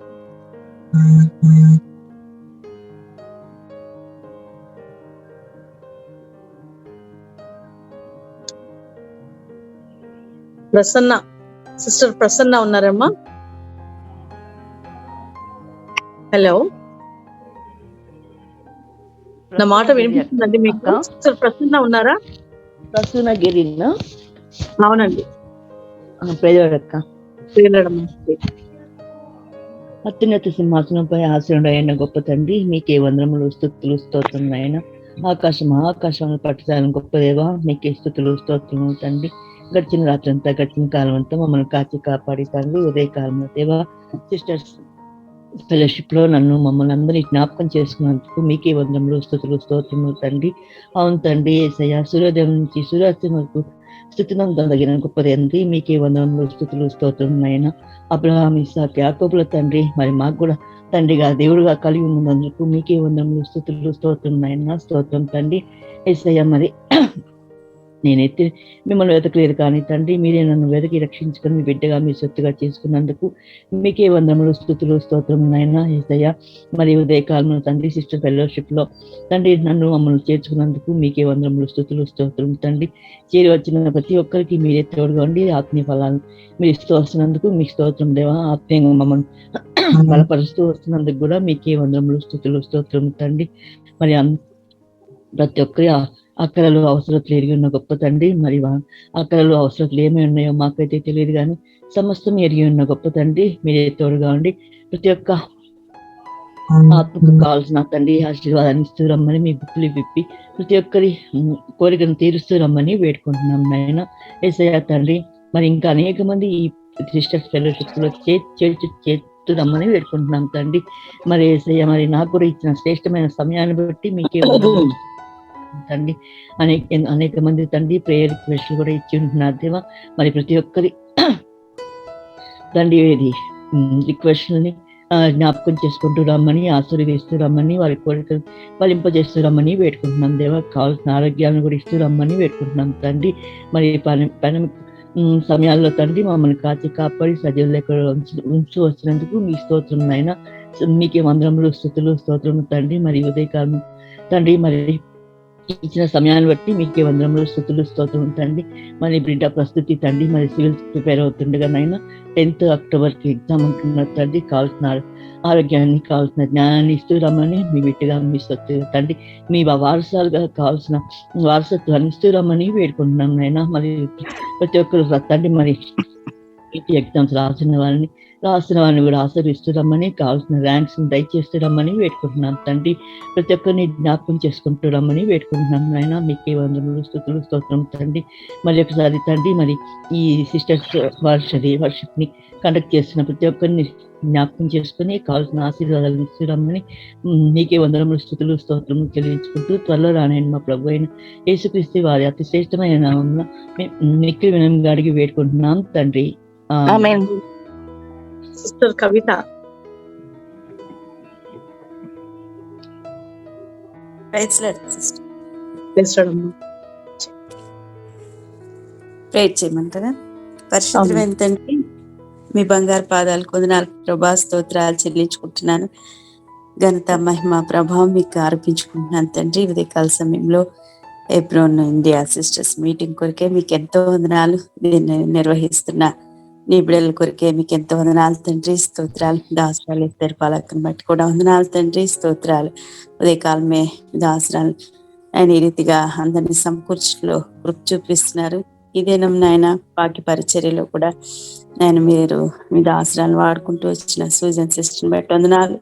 Prasanna, sister Prasanna ఉన్నారమ్మా? Hello, నా మాట వినిపిస్తుందండి మీకు? సిస్టర్ ప్రసన్న ఉన్నారా? ప్రసన్న గిరినా? అవునండి. ప్రజలక్క ప్రియలడమ్మ. అత్యున్నత సింహాసనంపై ఆశీనుడు అయిన గొప్ప తండ్రి, మీకే వందనములు, స్తుతులు, స్తోత్రములు అయిన ఆకాశంలో పట్టుదల గొప్ప దేవా, మీకే స్తుతులు, స్తోత్రములు తండ్రి. గడిచిన రాత్రంతా, గడిచిన కాలం అంతా మమ్మల్ని కాచి కాపాడి తండ్రి, ఉదయ కాలంలో దేవా సిస్టర్స్ ఫెలోషిప్ లో నన్ను మమ్మల్ని అందరినీ జ్ఞాపకం చేసుకున్నందుకు మీకే వందనములు, స్తుతులు, స్తోత్రములు తండ్రి. అవును తండ్రి, యేసయ్య సూర్యోదయం నుంచి సూర్యాస్తం వరకు స్థుతినంతం తగిన గొప్ప తండ్రి, మీకే వందనములు, స్తుతులు, స్తోత్రం నాయన. అబ్రహాం, ఇస్సాకు, యాకోబుల తండ్రి, మరి మాకు కూడా తండ్రిగా దేవుడుగా కలిగి ఉన్నందుకు మీకే వందనములు, స్తుతులు, స్తోత్రం నాయన. స్తోత్రం తండ్రి. యేసయ్య మరి నేనైతే మిమ్మల్ని వెతకలేదు కానీ తండ్రి, మీరే నన్ను వెతికి రక్షించుకొని మీ బిడ్డగా మీ సొత్తుగా చేసుకున్నందుకు మీకే వందనములు, స్తుతులు, స్తోత్రం నాయన. యేసయ్య మరి ఉదయకాలంలో తండ్రి సిస్టర్ ఫెలోషిప్ లో తండ్రి నన్ను మమ్మల్ని చేర్చుకున్నందుకు మీకే వందనములు, స్తుతులు, స్తోత్రం తండ్రి. చేరి వచ్చిన ప్రతి ఒక్కరికి మీరే తోడుగా ఉండి ఆత్మీయ ఫలాలను మీరు ఇస్తూ వస్తున్నందుకు మీ స్తోత్రం దేవా. ఆత్మీయంగా మమ్మల్ని బలపరుస్తూ వస్తున్నందుకు కూడా మీకే వందనములు, స్తుతులు, స్తోత్రం తండ్రి. మరి ప్రతి ఒక్కరి అక్కరలు అవసరతలు ఎరిగి ఉన్న గొప్ప తండ్రి, మరి అక్కరలు అవసరతలు ఏమేమి ఉన్నాయో మాకైతే తెలియదు కానీ సమస్తం ఎరిగి ఉన్న గొప్ప తండ్రి, మీరే తోడుగా ఉండి ప్రతి ఒక్క ఆత్మకు కావాల్సిన తండ్రి ఆశీర్వాదాన్ని ఇస్తూ రమ్మని మీ బుక్కులు విప్పి ప్రతి ఒక్కరి కోరికను తీరుస్తూ రమ్మని వేడుకుంటున్నాం నాయన. యేసయ్య తండ్రి, మరి ఇంకా అనేక మంది ఈ సిస్టర్స్ ఫెలోషిప్ లో చేస్తూ రమ్మని వేడుకుంటున్నాం తండ్రి. మరి యేసయ్య మరి నాకు కూడా ఇచ్చిన శ్రేష్టమైన సమయాన్ని బట్టి మీకే తండ్రి. అనేక మంది తండ్రి ప్రేయర్ రిక్వెస్ట్లు కూడా ఇచ్చి ఉంటున్నారు దేవా. మరి ప్రతి ఒక్కరి తండ్రి రిక్వెస్ట్ని జ్ఞాపకం చేసుకుంటూ రమ్మని, ఆశీర్వదిస్తూ రమ్మని, వారి కోరికలు ఫలింపజేస్తూ రమ్మని వేడుకుంటున్నాం దేవా. కావాల్సిన ఆరోగ్యాలను కూడా ఇస్తూ రమ్మని వేడుకుంటున్నాం తండ్రి. మరి పని సమయాల్లో తండ్రి మమ్మల్ని కాచి కాపాడి సజీవ లెక్క ఉంచు వచ్చినందుకు మీ స్తోత్రం నాయన. మీకే వందనములు, స్తుతులు, స్తోత్రము తండ్రి. మరి ఉదయకాలం తండ్రి మరి ఇచ్చిన సమయాన్ని బట్టి మీకే వందనములు, స్తుతులు, స్తోత్రం తండ్రి. మరి బిడ్డ ప్రస్తుతి తండ్రి మరి సివిల్ ప్రిపేర్ అవుతుండగా నైనా 10th అక్టోబర్కి ఎగ్జామ్ ఉంటున్నారు తండ్రి. కావాల్సిన ఆరోగ్యాన్ని కావాల్సిన జ్ఞానాన్ని ఇస్తూ రమ్మని మీ బిడ్డగా మీ సొత్తుగా తండ్రి, మీ వారసాలుగా కావాల్సిన వారసత్వాన్ని ఇస్తూ రమ్మని వేడుకుంటున్నాం నైనా. మరి ప్రతి ఒక్కరు తండ్రి మరి ఎగ్జామ్స్ రాసిన వారిని కూడా ఆశీర్విస్తూ రమ్మని, కావాల్సిన ర్యాంక్స్ దయచేస్తూ రమ్మని వేడుకుంటున్నాం తండ్రి. ప్రతి ఒక్కరిని జ్ఞాపకం చేసుకుంటూ రమ్మని వేడుకుంటున్నాం నాయన. మీకే వందనములు, స్తుతులు, స్తోత్రం తండ్రి. మరి ఒకసారి తండ్రి మరి ఈ సిస్టర్స్ వర్షిప్ ని కండక్ట్ చేస్తున్న ప్రతి ఒక్కరిని జ్ఞాపకం చేసుకుని కావాల్సిన ఆశీర్వాదాలు ఇస్తూ రమ్మని మీకే వందనములు, స్తుతులు, స్తోత్రము చెల్లించుకుంటూ త్వరలో రానైన మా ప్రభు అయిన యేసుక్రీస్తు వారి అతి శ్రేష్టమైన నామమున మిక్కిలి వినయంగా అడిగి వేడుకుంటున్నాం తండ్రి. ఆమేన్. సిస్టర్ కవిత. ప్రేర్ చేయమంటారా? పరిశుద్ధమైన తండ్రి, మీ బంగారు పాదాలు కొందనాలు ప్రభా, స్తోత్రాలు చెల్లించుకుంటున్నాను. ఘనత మహిమ ప్రభావం మీకు ఆరోపించుకుంటున్నాను తండ్రి. ఉదయకాల సమయంలో ఎబ్రోన్ ఇండియా సిస్టర్స్ మీటింగ్ కొరికే మీకు ఎంతో వందనాలు. దీన్ని నిర్వహిస్తున్న నీ బిడ్డల కొరికే మీకు ఎంతో వందనాలు తండ్రి. స్తోత్రాలు. దాసరాలు ఇద్దరు పాలకుని బట్టి కూడా వందనాలు తండ్రి. స్తోత్రాలు. ఉదయకాలమే దాసరాలు ఆయన ఈ రీతిగా అందరినీ సమకూర్చులో కృప చూపిస్తున్నారు. ఇదేనం నాయన వాక్య పరిచర్యలో కూడా నేను మీరు మీ దాసరాలు వాడుకుంటూ వచ్చిన సూజన్ సిస్టర్ని బట్టి వందనాలు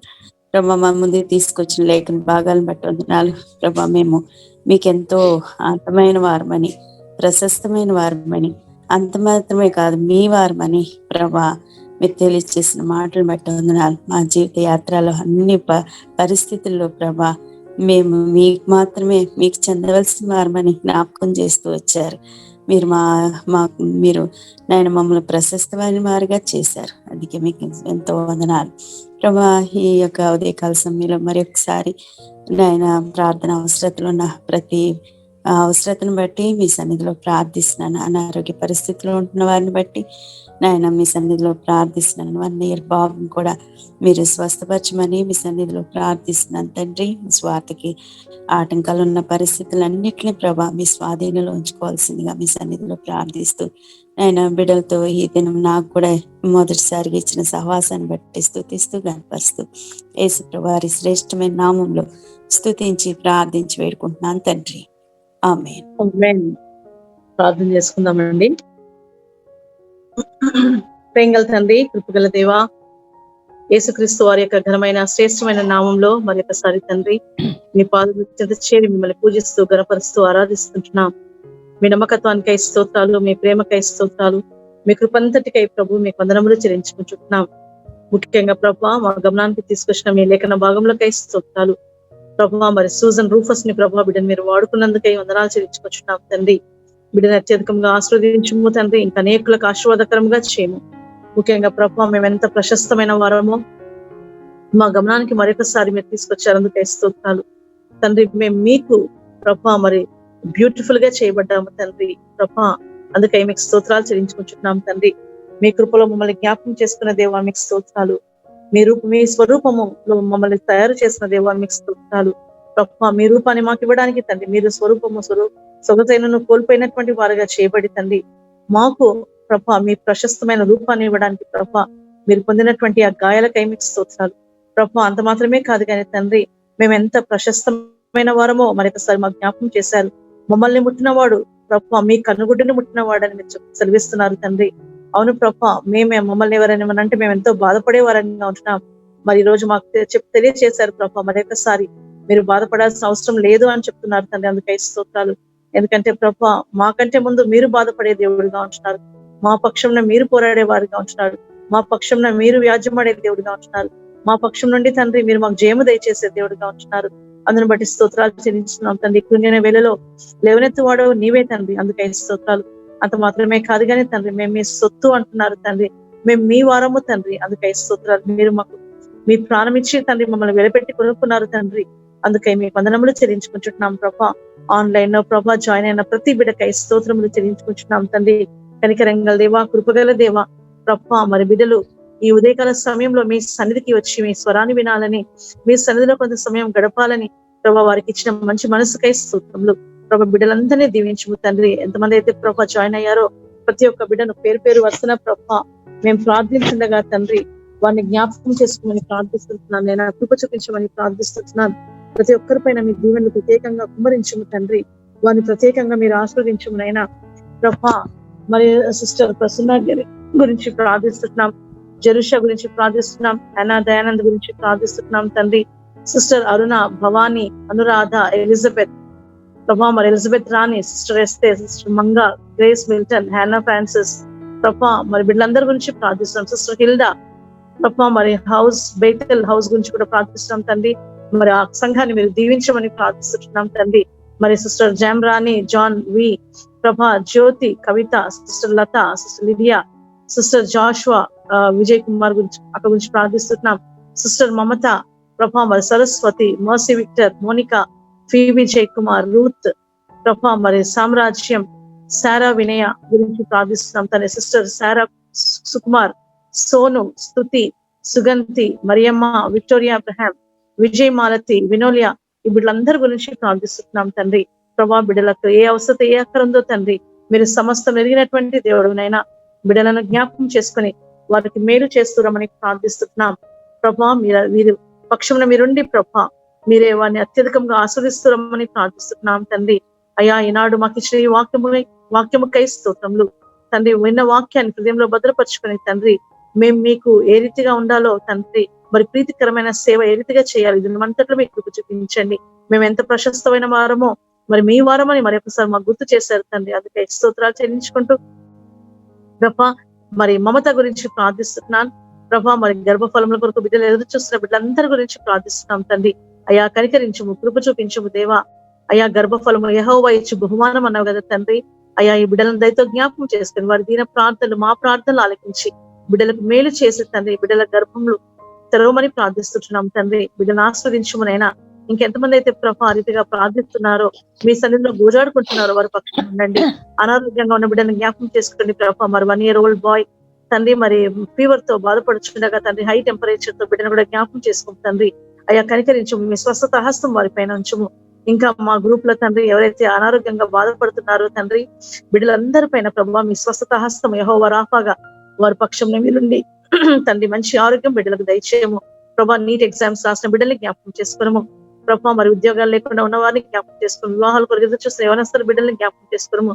ప్రభా. మా ముందు తీసుకొచ్చిన లేఖన భాగాలను బట్టి వందనాలు ప్రభా. మేము మీకెంతో అంతమైన వారమని, ప్రశస్తమైన వారమని, అంత మాత్రమే కాదు మీ వారమని ప్రభా మీరు తెలియజేసిన మాటలు బట్టి వందనాలు. మా జీవిత యాత్రలో అన్ని పరిస్థితుల్లో ప్రభా మేము మీకు మాత్రమే మీకు చెందవలసిన వారమని జ్ఞాపకం చేస్తూ వచ్చారు. మీరు మీరు నాయన మమ్మల్ని ప్రశస్తమైన వారిగా చేశారు. అందుకే మీకు ఎంతో వందనాలు ప్రభా. ఈ యొక్క ఉదయకాల సమయంలో మరి ఒకసారి నాయన ప్రార్థన అవసరతలు ఉన్న ప్రతి అవసరతను బట్టి మీ సన్నిధిలో ప్రార్థిస్తున్నాను. అనారోగ్య పరిస్థితుల్లో ఉంటున్న వారిని బట్టి నాయన మీ సన్నిధిలో ప్రార్థిస్తున్నాను. 1 year బాబుని కూడా మీరు స్వస్థపరచమని మీ సన్నిధిలో ప్రార్థిస్తున్నాను తండ్రి. స్వార్థకి ఆటంకాలు ఉన్న పరిస్థితులన్నింటినీ ప్రభా మీ స్వాధీనంలో ఉంచుకోవాల్సిందిగా మీ సన్నిధిలో ప్రార్థిస్తూ ఆయన బిడ్డలతో ఈ దినం నాకు కూడా మొదటిసారిగా ఇచ్చిన సహవాసాన్ని బట్టి స్తుతిస్తూ గణపరుస్తూ యేసు ప్రభువారి శ్రేష్టమైన నామంలో స్తుతించి ప్రార్థించి వేడుకుంటున్నాను తండ్రి. ఆమేన్. ప్రార్థన చేసుకుందామండి. ప్రేంగల తండ్రి, కృపగల దేవా, యేసుక్రీస్తు వారి యొక్క ఘనమైన శ్రేష్టమైన నామంలో మరి ఒకసారి తండ్రి మీ పాదముల చెంత చేరి మిమ్మల్ని పూజిస్తూ గణపరుస్తూ ఆరాధిస్తుంటున్నాం. మీ నమ్మకత్వానికై స్తోత్రాలు, మీ ప్రేమకై స్తోత్రాలు, మీ కృపంతటికై ప్రభు మీకు వందనములు చెల్లించుకుంటున్నాం. ముఖ్యంగా ప్రభా మా గమనానికి తీసుకొచ్చిన మీ లేఖన భాగంలోకై స్తోత్రాలు ప్రభా. మరి సూజన్ రూఫస్ ని ప్రభా బిడ్డను మీరు వాడుకున్నందుకై వందనాలు చెల్లించుకొచ్చున్నాం తండ్రి. బిడ్డను అత్యధికంగా ఆశీర్వదించుము తండ్రి, ఇంకా అనేకులకు ఆశీర్వాదకరంగా చేయము. ముఖ్యంగా ప్రభా మేము ఎంత ప్రశస్తమైన వారమో మా గమనానికి మరొకసారి మీరు తీసుకొచ్చారు, అందుకే స్తోత్రాలు తండ్రి. మేము మీకు ప్రభా మరి బ్యూటిఫుల్ గా చేయబడ్డాము తండ్రి ప్రభా, అందుకై మీకు స్తోత్రాలు చెల్లించుకుంటున్నాం తండ్రి. మీ కృపలో మమ్మల్ని జ్ఞాపకం చేసుకున్న దేవా మీకు స్తోత్రాలు. మీ స్వరూపములో మమ్మల్ని తయారు చేసిన దేవా మీకు స్తోత్రాలు ప్రభా. మీ రూపాన్ని మాకు ఇవ్వడానికి తండ్రి, మీరు సొగతైనను కోల్పోయినటువంటి వారుగా చేయబడి తండ్రి మాకు ప్రభా మీ ప్రశస్తమైన రూపాన్ని ఇవ్వడానికి ప్రభా మీరు పొందినటువంటి ఆ గాయాలకై మీకు స్తోత్రాలు ప్రభా. అంత మాత్రమే కాదు కానీ తండ్రి, మేము ఎంత ప్రశస్తమైన వారమో మరొకసారి మాకు జ్ఞాపకం చేశారు. మమ్మల్ని ముట్టినవాడు ప్రభా మీ కన్నుగుడ్డుని ముట్టినవాడని మీరు సెలవిస్తున్నారు తండ్రి. అవును ప్రభా, మమ్మల్ని ఎవరైనా అంటే మేము ఎంతో బాధపడేవారని ఉంటున్నాం. మరి ఈ రోజు మాకు తెలియజేశారు ప్రభా మరొకసారి మీరు బాధపడాల్సిన అవసరం లేదు అని చెప్తున్నారు తండ్రి, అందుకై స్తోత్రాలు. ఎందుకంటే ప్రభా మాకంటే ముందు మీరు బాధపడే దేవుడిగా ఉంటున్నారు, మా పక్షంలో మీరు పోరాడే వారిగా ఉంటున్నారు, మా పక్షంలో మీరు వ్యాజ్యమాడే దేవుడిగా ఉంటున్నారు, మా పక్షం నుండి తండ్రి మీరు మాకు జయము దయచేసే దేవుడిగా ఉంటున్నారు. అందుని బట్టి స్తోత్రాలు చెల్లించున్నాం తండ్రి. కృంగిన వేళలో లేవనెత్తువాడు నీవే తండ్రి, అందుకై స్తోత్రాలు. అంత మాత్రమే కాదు కానీ తండ్రి, మేము మీ సొత్తు అంటున్నారు తండ్రి, మేము మీ వారము తండ్రి, అందుకై స్తోత్రాలు. మీరు మాకు మీ ప్రాణం ఇచ్చి తండ్రి మమ్మల్ని వెలపెట్టి కొనుక్కున్నారు తండ్రి, అందుకై మీ వందనములు చెల్లించుకుంటున్నాం ప్రభా. ఆన్లైన్ లో ప్రభా జాయిన్ అయిన ప్రతి బిడ్డకై స్తోత్రములు చెల్లించుకుంటున్నాం తండ్రి. కనికరంగల దేవా, కృపగల దేవా ప్రభా, మరి బిడ్డలు ఈ ఉదయకాల సమయంలో మీ సన్నిధికి వచ్చి మీ స్వరాన్ని వినాలని, మీ సన్నిధిలో కొంత సమయం గడపాలని ప్రభా వారికి ఇచ్చిన మంచి మనసుకై స్తోత్రములు ప్రభా. బిడ్డలందరినీ దీవించుము తండ్రి. ఎంతమంది అయితే ప్రభా జాయిన్ అయ్యారో ప్రతి ఒక్క బిడ్డను పేరు పేరు వస్తున్న ప్రభా మేము ప్రార్థించుండగా తండ్రి వారిని జ్ఞాపకం చేసుకోమని ప్రార్థిస్తున్నాను. నేను కృప చూపించమని ప్రార్థిస్తున్నాను. ప్రతి ఒక్కరిపైన మీ దీవెనలు ప్రత్యేకంగా కుమ్మరించము తండ్రి, వారిని ప్రత్యేకంగా మీరు ఆశీర్వదించమునైనా ప్రభా. మరి సిస్టర్ ప్రసన్న గురించి ప్రార్థిస్తున్నాం, జరుష గురించి ప్రార్థిస్తున్నాం, అనా దయానంద్ గురించి ప్రార్థిస్తున్నాం తండ్రి. సిస్టర్ అరుణ, భవానీ, అనురాధ, ఎలిజబెత్ ప్రభా, మరి ఎలిజబెత్ రాణి, సిస్టర్ ఎస్తే, sister Manga, grace Milton, హ్యానా Francis ప్రభా, మరి బిడ్డలందరి గురించి ప్రార్థిస్తున్నాం. సిస్టర్ హిల్డా ప్రభా, మరి బేటల్ హౌస్ గురించి కూడా ప్రార్థిస్తున్నాం తండ్రి. మరి ఆ సంఘాన్ని మీరు దీవించమని ప్రార్థిస్తున్నాం తండ్రి. మరి sister Jam Rani, John V Prabha, Jyothi, Kavitha, sister Latha, sister Lydia, sister Joshua, Vijay Kumar గురించి ప్రార్థిస్తున్నాం. సిస్టర్ మమత ప్రభా, మరి Saraswathi, Mercy Victor, Monica, Phoebe Jay Kumar, Ruth Prabha, మరి సామ్రాజ్యం, సారా వినయ గురించి ప్రార్థిస్తున్నాం తండ్రి. సిస్టర్ సారా సుకుమార్, సోను, స్తుతి, సుగంతి, మరియమ్మ, విక్టోరియా అబ్రహాం, విజయ్ మాలతి, వినోలియా, ఈ బిడ్డలందరి గురించి ప్రార్థిస్తున్నాం తండ్రి. ప్రభా బిడ్డలకు ఏ అవసరం ఏ అక్కర ఉందో తండ్రి మీరు సమస్తం ఎరిగినటువంటి దేవుడునైనా బిడ్డలను జ్ఞాపకం చేసుకుని వారికి మేలు చేస్తురమని ప్రార్థిస్తున్నాం ప్రభా. వీరు పక్షంలో మీరుండి ప్రభా మీరే వారిని అత్యధికంగా ఆస్వాదిస్తురమని ప్రార్థిస్తున్నాం తండ్రి. అయ్యా ఈనాడు మాకు ఇచ్చిన ఈ వాక్యముకై స్తోత్రములు తండ్రి. విన్న వాక్యాన్ని హృదయంలో భద్రపరుచుకుని తండ్రి మేము మీకు ఏ రీతిగా ఉండాలో తండ్రి, మరి ప్రీతికరమైన సేవ ఏ రీతిగా చేయాలి దీనిమంతట్లో మీకు కృప చూపించండి. మేము ఎంత ప్రశస్తమైన వారమో మరి మీ వారమని మరి ఒకసారి మాకు గుర్తు చేశారు తండ్రి, అందుకే స్తోత్రాలు చెల్లించుకుంటూ ప్రభా మరి మమత గురించి ప్రార్థిస్తున్నాను ప్రభా. మరి గర్భఫలముల కొరకు బిడ్డలు ఎదురు చూస్తున్న బిడ్డలందరి గురించి ప్రార్థిస్తున్నాం తండ్రి. అయా కనికరించుము, కృప చూపించుము దేవా. అయా గర్భఫలము యెహోవా ఇచ్చు బహుమానం అన్నావు కదా తండ్రి. అయా ఈ బిడ్డలను దయతో జ్ఞాపకం చేసుకుని వారి దీన ప్రార్థనలు మా ప్రార్థనలు ఆలకించి బిడ్డలకు మేలు చేసి తండ్రి బిడ్డల గర్భంలో తెరవమని ప్రార్థిస్తున్నాం తండ్రి. బిడ్డను ఆస్వాదించమునైనా ఇంకెంతమంది అయితే ప్రభా రీతిగా ప్రార్థిస్తున్నారో మీ సన్నిధిలో గోజాడుకుంటున్నారో వారి పక్షం ఉండండి. అనారోగ్యంగా ఉన్న బిడ్డను జ్ఞాపకం చేసుకోండి ప్రభా. మరి 1 year old బాయ్ తండ్రి మరి ఫీవర్ తో బాధపడుచుండగా తండ్రి హై టెంపరేచర్ తో బిడ్డను కూడా జ్ఞాపకం చేసుకుని తండ్రి అయ్యా కనికరించము, మీ స్వస్థత హస్తం వారి పైన ఉంచము. ఇంకా మా గ్రూప్ లో తండ్రి ఎవరైతే అనారోగ్యంగా బాధపడుతున్నారో తండ్రి బిడ్డలందరి పైన ప్రభావ మీ స్వస్థత హస్తం యెహోవా రాఫాగా వారి పక్షంలో మీరుండి తండ్రి మంచి ఆరోగ్యం బిడ్డలకు దయచేయము ప్రభా. నీట్ ఎగ్జామ్స్ రాసిన బిడ్డల్ని జ్ఞాపకం చేసుకున్నాము ప్రభా. మరి ఉద్యోగాలు లేకుండా ఉన్న వారిని జ్ఞాపకం చేసుకుని వివాహాలు కొరకు ఎదురు చూస్తున్న యవనస్తుల బిడ్డల్ని జ్ఞాపకం చేసుకున్నాము.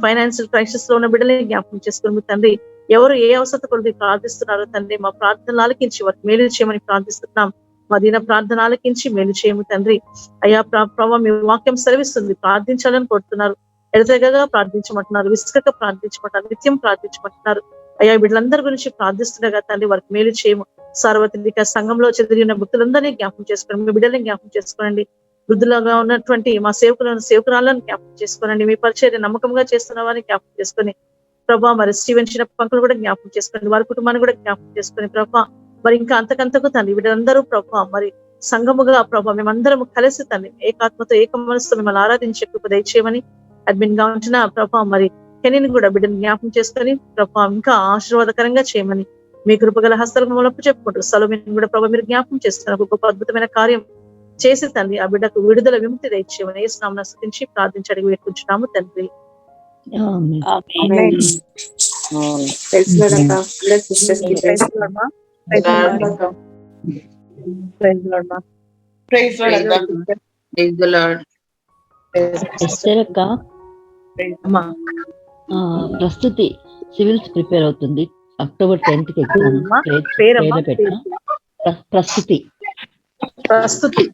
ఫైనాన్షియల్ క్రైసిస్ లో ఉన్న బిడ్డల్ని జ్ఞాపకం చేసుకున్నాము తండ్రి. ఎవరు ఏ అవసరత కొరకు ప్రార్థిస్తున్నారో తండ్రి మా ప్రార్థనలు ఆలకించి వారికి మేలు చేయమని ప్రార్థిస్తున్నాం. మా దీన ప్రార్థన ఆలకించి మేలు చేయము తండ్రి. అయ్యా ప్రభావ మీ వాక్యం సెలవిస్తుంది ప్రార్థించాలని కోరుతున్నారు, ఎడతెగగా ప్రార్థించమంటున్నారు, విసుకగా ప్రార్థించమంటున్నారు, నిత్యం ప్రార్థించమంటున్నారు. అయ్యా బిడ్డలందరి గురించి ప్రార్థిస్తుండగా తండ్రి వారికి మేలు చేయము. సార్వత్రిక సంఘంలో చెదిరిన భక్తులందరినీ జ్ఞాపకం చేసుకోండి. మీ బిడ్డల్ని జ్ఞాపకం చేసుకోనండి. వృద్ధులుగా ఉన్నటువంటి మా సేవకురాలను జ్ఞాపకం చేసుకోనండి. మీ పరిచర్య నమ్మకంగా చేస్తున్న వారిని జ్ఞాపకం చేసుకొని ప్రభా, మరి స్టీవెన్ చిన్న పంకులు కూడా జ్ఞాపకం చేసుకోండి. వారి కుటుంబాన్ని కూడా జ్ఞాపకం చేసుకొని ప్రభా, మరి ఇంకా అంతకంతకు తండ్రి వీళ్ళందరూ ప్రభా, మరి సంఘముగా ప్రభా మేమందరం కలిసి తండ్రి ఏకాత్మతో ఏక మనసుతో మిమ్మల్ని ఆరాధించే కృప దయచేయమని అడ్మిన్ గా ఉంచిన ప్రభా, మరి కెనీని కూడా బిడ్డను జ్ఞాపకం చేసుకొని ప్రభా ఇంకా ఆశీర్వాదకరంగా చేయమని మీ కృపగల హస్తాలకు మమ్మల్ని చెప్పుకుంటూ సలోమిని కూడా ప్రభా మీరు జ్ఞాపకం చేస్తున్నారు. గొప్ప అద్భుతమైన కార్యం చేసి తండ్రి ఆ బిడ్డకు విడుదల విముక్తి దయచేయమని యేసు నామమున స్తుతించి ప్రార్థించి అడిగి వేడుకుంటున్నాము తండ్రి. ఆమేన్. ఎస్టర్ అక్క, ప్రస్తుతి సివిల్స్ ప్రిపేర్ అవుతుంది. అక్టోబర్ 10th కి ఎగ్జామ్. పేరమ్మా? Prasthuthi Prasthuthi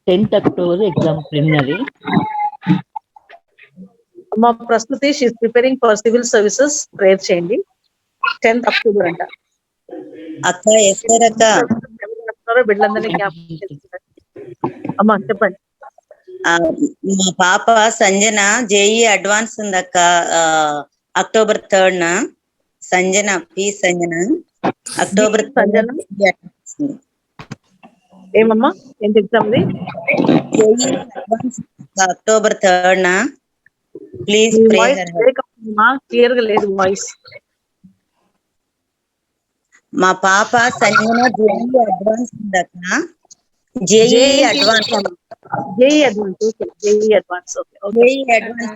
10th October exam preliminary. మా Prasthuthi she is preparing for civil services. Prayer చేయండి. 10th October అంట. అక్క ఎస్టర్ అక్క, బిడ్డలందరినీ జ్ఞాపకం చేస్తున్నారు. అమ్మా చెప్పండి. మా పాప సంజన జేఈ అడ్వాన్స్ ఉందక్క. October 3rd Sanjana Sanjana October Sanjana ఏమమ్మా ఏంటి exam JEE advance October 3rd please clear గా లేదు వాయిస్. మా పాప సంజన జేఈ అడ్వాన్స్ ఉందక్క. జేఈ అడ్వాన్స్ అక్క. జేఈ అడ్వాన్స్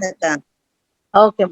అక్క. ఓకే.